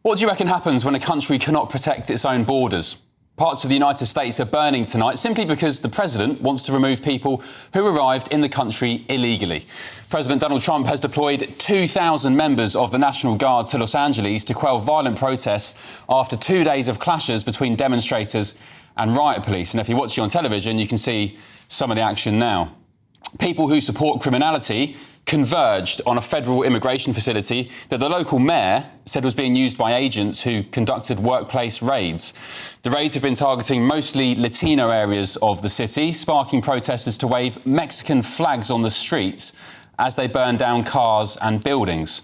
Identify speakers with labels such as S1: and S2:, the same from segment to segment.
S1: What do you reckon happens when a country cannot protect its own borders? Parts of the United States are burning tonight simply because the president wants to remove people who arrived in the country illegally. President Donald Trump has deployed 2,000 members of the National Guard to Los Angeles to quell violent protests after 2 days of clashes between demonstrators and riot police. And if you're watching on television, you can see some of the action now. People who support criminality converged on a federal immigration facility that the local mayor said was being used by agents who conducted workplace raids. The raids have been targeting mostly Latino areas of the city, sparking protesters to wave Mexican flags on the streets as they burn down cars and buildings.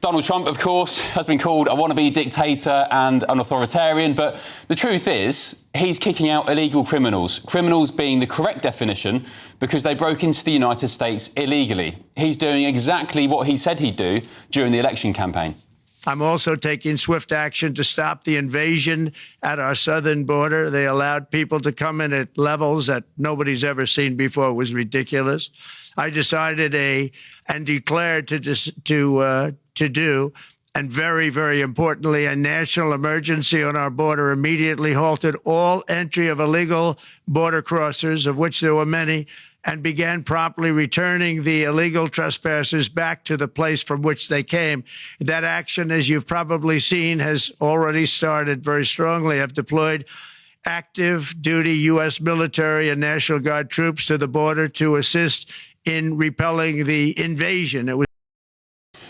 S1: Donald Trump, of course, has been called a wannabe dictator and an authoritarian, but the truth is he's kicking out illegal criminals, criminals being the correct definition because they broke into the United States illegally. He's doing exactly what he said he'd do during the election campaign.
S2: I'm also taking swift action to stop the invasion at our southern border. They allowed people to come in at levels that nobody's ever seen before. It was ridiculous. I decided and declared to do, and very, very importantly, a national emergency on our border, immediately halted all entry of illegal border crossers, of which there were many, and began promptly returning the illegal trespassers back to the place from which they came. That action, as you've probably seen, has already started very strongly. I've deployed active duty U.S. military and National Guard troops to the border to assist in repelling the invasion.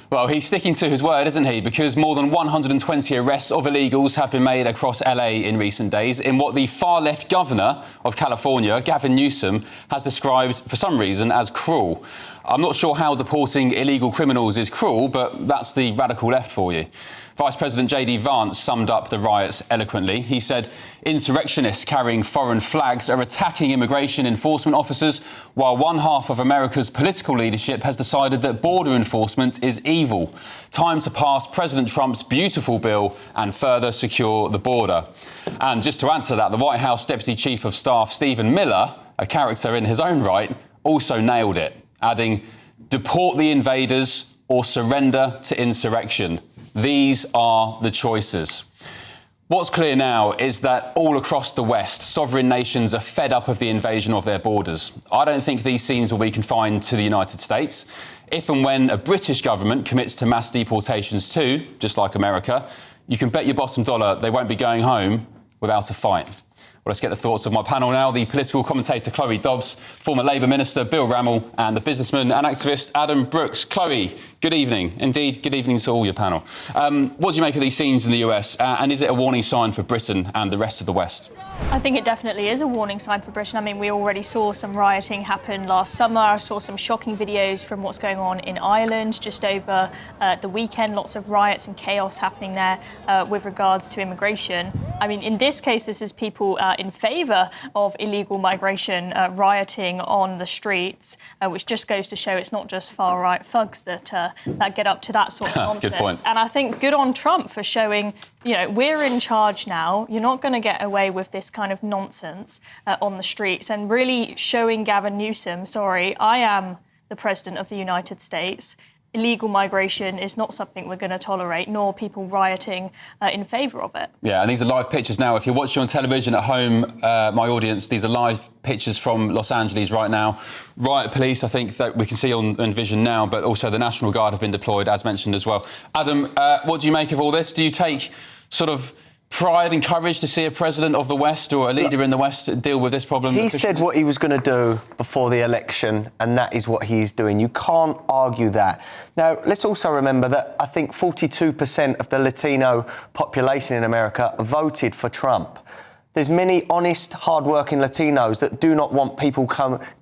S1: Well, he's sticking to his word, isn't he? Because more than 120 arrests of illegals have been made across LA in recent days in what the far-left governor of California, Gavin Newsom, has described for some reason as cruel. I'm not sure how deporting illegal criminals is cruel, but that's the radical left for you. Vice President J.D. Vance summed up the riots eloquently. He said insurrectionists carrying foreign flags are attacking immigration enforcement officers, while one half of America's political leadership has decided that border enforcement is evil. Time to pass President Trump's beautiful bill and further secure the border. And just to add to that, the White House Deputy Chief of Staff Stephen Miller, a character in his own right, also nailed it, adding, "Deport the invaders or surrender to insurrection. These are the choices." What's clear now is that all across the West, sovereign nations are fed up of the invasion of their borders. I don't think these scenes will be confined to the United States. If and when a British government commits to mass deportations too, just like America, you can bet your bottom dollar they won't be going home without a fight. Well, let's get the thoughts of my panel now. The political commentator Chloe Dobbs, former Labour Minister Bill Rammell, and the businessman and activist Adam Brooks. Chloe, good evening. Indeed, good evening to all your panel. What do you make of these scenes in the US, and is it a warning sign for Britain and the rest of the West?
S3: I think it definitely is a warning sign for Britain. I mean, we already saw some rioting happen last summer. I saw some shocking videos from what's going on in Ireland just over the weekend. Lots of riots and chaos happening there with regards to immigration. I mean, in this case, this is people in favour of illegal migration rioting on the streets, which just goes to show it's not just far-right thugs that get up to that sort of nonsense.
S1: Good point.
S3: And I think good on Trump for showing, you know, we're in charge now. You're not going to get away with this kind of nonsense on the streets, and really showing Gavin Newsom, sorry, I am the President of the United States. Illegal migration is not something we're going to tolerate, nor people rioting in favour of it. Yeah, and these are live pictures now. If you're watching on television at home, my audience, these are live pictures from Los Angeles right now. Riot police, I think, that we can see on Vision now, but also the National Guard have been deployed, as mentioned as well. Adam, what do you make of all this? Do you take sort of pride and courage to see a president of the West or a leader in the West deal with this problem?
S4: He said what he was going to do before the election, and that is what he's doing. You can't argue that. Now, let's also remember that I think 42% of the Latino population in America voted for Trump. There's many honest, hard-working Latinos that do not want people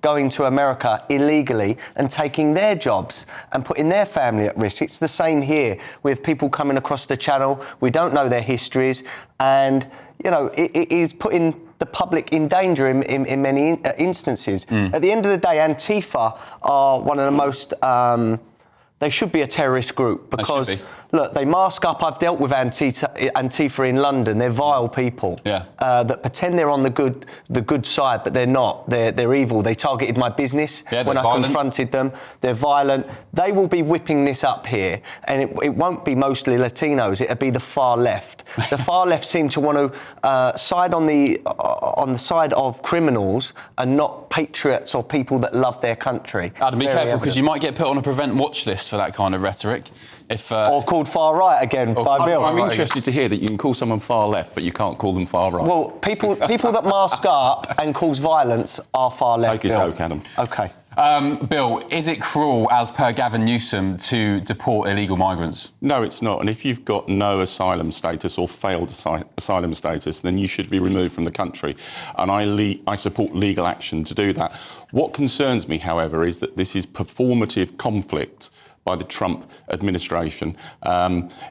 S4: going to America illegally and taking their jobs and putting their family at risk. It's the same here with people coming across the channel. We don't know their histories, and, you know, it is putting the public in danger in many instances. At the end of the day, Antifa are one of the most They should be a terrorist group because,
S1: be.
S4: look, they mask up. I've dealt with Antifa in London. They're vile people that pretend they're on the good side, but they're not. They're evil. They targeted my business when I confronted them. They're violent. They will be whipping this up here, and it won't be mostly Latinos. It'll be the far left. The far left seem to want to side on the side of criminals and not patriots or people that love their country.
S1: Adam, be careful because you might get put on a prevent watch list for that kind of rhetoric.
S4: Or called far right again by Bill.
S5: I'm interested to hear that you can call someone far left, but you can't call them far right.
S4: Well, people that mask up and cause violence are far left.
S5: Take a joke, Adam.
S4: OK.
S1: Bill, is it cruel, as per Gavin Newsom, to deport illegal migrants?
S5: No, it's not. And if you've got no asylum status or failed asylum status, then you should be removed from the country. And I support legal action to do that. What concerns me, however, is that this is performative conflict by the Trump administration.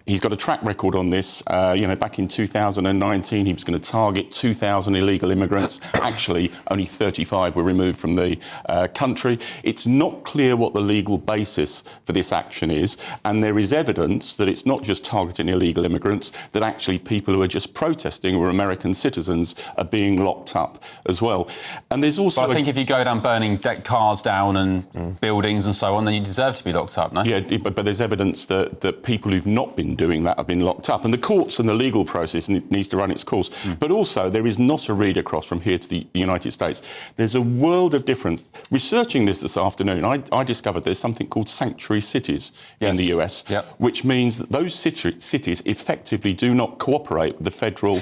S5: He's got a track record on this. Back in 2019, he was going to target 2,000 illegal immigrants. Actually, only 35 were removed from the country. It's not clear what the legal basis for this action is, and there is evidence that it's not just targeting illegal immigrants, that actually people who are just protesting or American citizens are being locked up as well. And there's also...
S1: But I think if you go down burning cars down and buildings and so on, then you deserve to be locked up, no?
S5: Yeah, but there's evidence that people who've not been doing that have been locked up. And the courts and the legal process needs to run its course. But also, there is not a read across from here to the United States. There's a world of difference. Researching this afternoon, I discovered there's something called sanctuary cities in the US, which means that those cities effectively do not cooperate with the federal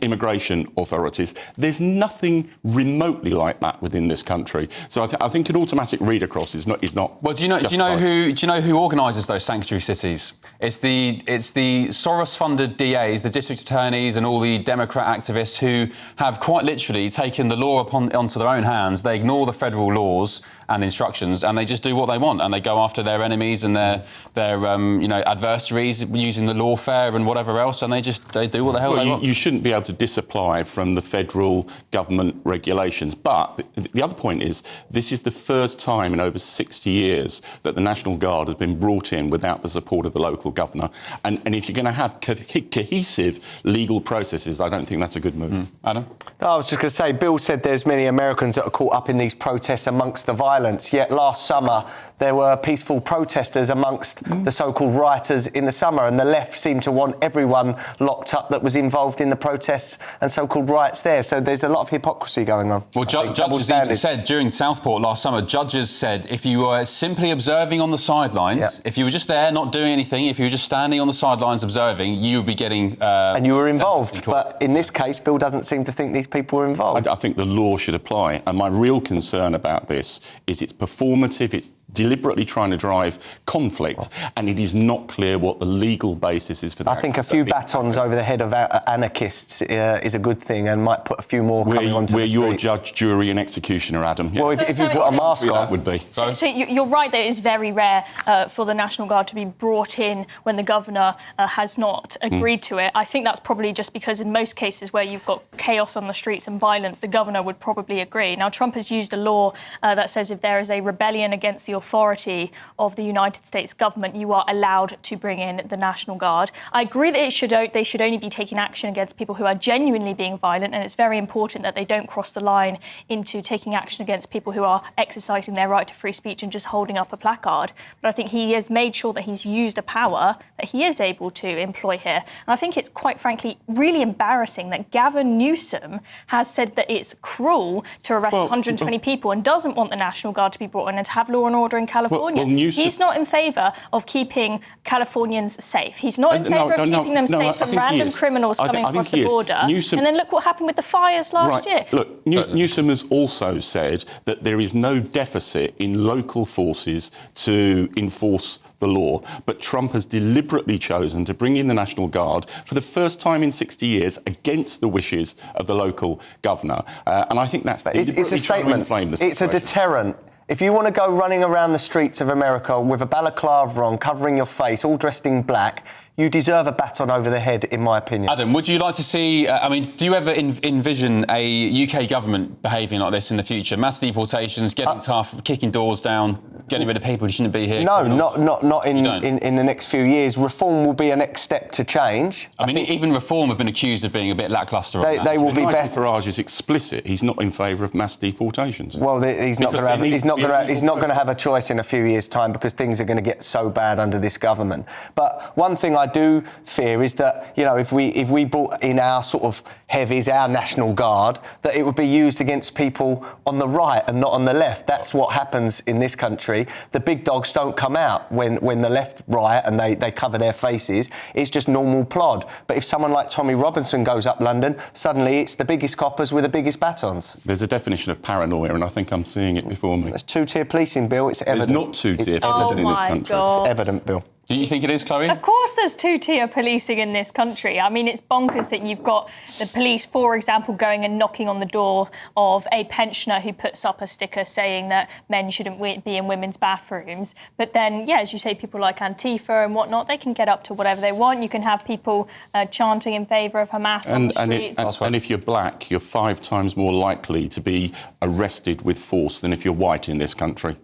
S5: immigration authorities. There's nothing remotely like that within this country. So I think an automatic read across is not.
S1: Well, do you know who organises those sanctuary cities? It's the Soros-funded DAs, the district attorneys, and all the Democrat activists who have quite literally taken the law onto their own hands. They ignore the federal laws and instructions, and they just do what they want, and they go after their enemies and their adversaries using the lawfare and whatever else, and they do what the hell they want.
S5: You shouldn't be able to disapply from the federal government regulations. But the other point is, this is the first time in over 60 years that the National Guard has been brought in without the support of the local governor. And if you're going to have cohesive legal processes, I don't think that's a good move.
S1: Adam?
S4: No, I was just going to say, Bill said there's many Americans that are caught up in these protests amongst the violence, yet last summer there were peaceful protesters amongst the so-called rioters in the summer, and the left seemed to want everyone locked up that was involved in the protests and so-called riots there. So there's a lot of hypocrisy going on.
S1: Well, judges even said during Southport last summer, judges said if you were simply observing on the sidelines, if you were just there not doing anything, if you were just standing on the sidelines observing, you would be getting...
S4: and you were involved. But in this case, Bill doesn't seem to think these people were involved.
S5: I think the law should apply. And my real concern about this is it's performative, it's deliberately trying to drive conflict, and it is not clear what the legal basis is for that.
S4: I think a few batons over the head of anarchists is a good thing, and might put a few more coming onto the streets.
S5: We're your judge, jury and executioner, Adam.
S4: Well, if you've got a mask on...
S5: That would be.
S3: So you're right that it's very rare for the National Guard to be brought in when the governor has not agreed to it. I think that's probably just because in most cases where you've got chaos on the streets and violence, the governor would probably agree. Now, Trump has used a law that says if there is a rebellion against the authority of the United States government, you are allowed to bring in the National Guard. I agree that they should only be taking action against people who are genuinely being violent, and it's very important that they don't cross the line into taking action against people who are exercising their right to free speech and just holding up a placard. But I think he has made sure that he's used a power that he is able to employ here. And I think it's quite frankly really embarrassing that Gavin Newsom has said that it's cruel to arrest 120 people and doesn't want the National Guard to be brought in and to have law and order in California. He's not in favour of keeping Californians safe. He's not in favour of keeping them safe from random criminals coming across the border. And then look what happened with the fires last year.
S5: Look, Newsom has also said that there is no deficit in local forces to enforce the law, but Trump has deliberately chosen to bring in the National Guard for the first time in 60 years against the wishes of the local governor. And I think that's
S4: it's a statement.
S5: Inflame the situation.
S4: It's a deterrent. If you want to go running around the streets of America with a balaclava on, covering your face, all dressed in black, you deserve a baton over the head, in my opinion.
S1: Adam, would you like to see... do you ever envision a UK government behaving like this in the future? Mass deportations, getting tough, kicking doors down, getting rid of people who shouldn't be here?
S4: No, not in the next few years. Reform will be a next step to change.
S1: I mean, even Reform have been accused of being a bit lacklustre.
S4: They will be better.
S5: Farage is explicit. He's not in favour of mass deportations.
S4: Well, he's not going to have a choice in a few years' time because things are going to get so bad under this government. But one thing I do fear is that, you know, if we brought in our sort of heavies, our National Guard, that it would be used against people on the right and not on the left. That's what happens in this country. The big dogs don't come out when the left riot and they cover their faces. It's just normal plod. But if someone like Tommy Robinson goes up London, suddenly it's the biggest coppers with the biggest batons.
S5: There's a definition of paranoia, and I think I'm seeing it before me.
S4: It's two-tier policing, Bill. It's evident.
S5: There's not two-tier policing in this country.
S3: God.
S4: It's evident, Bill.
S1: Do you think it is, Chloe?
S3: Of course there's two-tier policing in this country. I mean, it's bonkers that you've got the police, for example, going and knocking on the door of a pensioner who puts up a sticker saying that men shouldn't be in women's bathrooms. But then, yeah, as you say, people like Antifa and whatnot, they can get up to whatever they want. You can have people chanting in favour of Hamas on the streets.
S5: And if you're black, you're 5 times more likely to be arrested with force than if you're white in this country.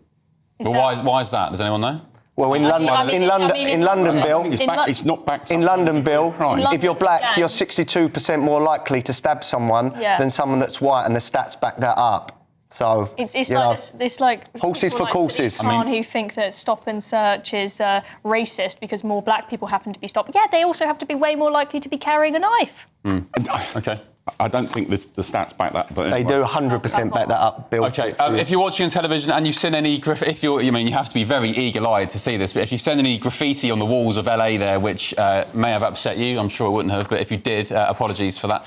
S1: Why is that? Does anyone know?
S4: Well, in London, Bill,
S5: it's not backed up.
S4: In London, Bill,
S5: crime.
S4: if you're black, you're 62% more likely to stab someone than someone that's white, and the stats back that up. So
S3: it's like
S4: horses for courses.
S3: Who think that stop and search is racist because more black people happen to be stopped. Yeah, they also have to be way more likely to be carrying a knife.
S1: OK.
S5: I don't think the stats back that. But
S4: they do 100% back that up, Bill.
S1: OK. If you're watching on television and you've seen any you have to be very eagle-eyed to see this, but if you've seen any graffiti on the walls of LA there, which may have upset you, I'm sure it wouldn't have, but if you did, apologies for that.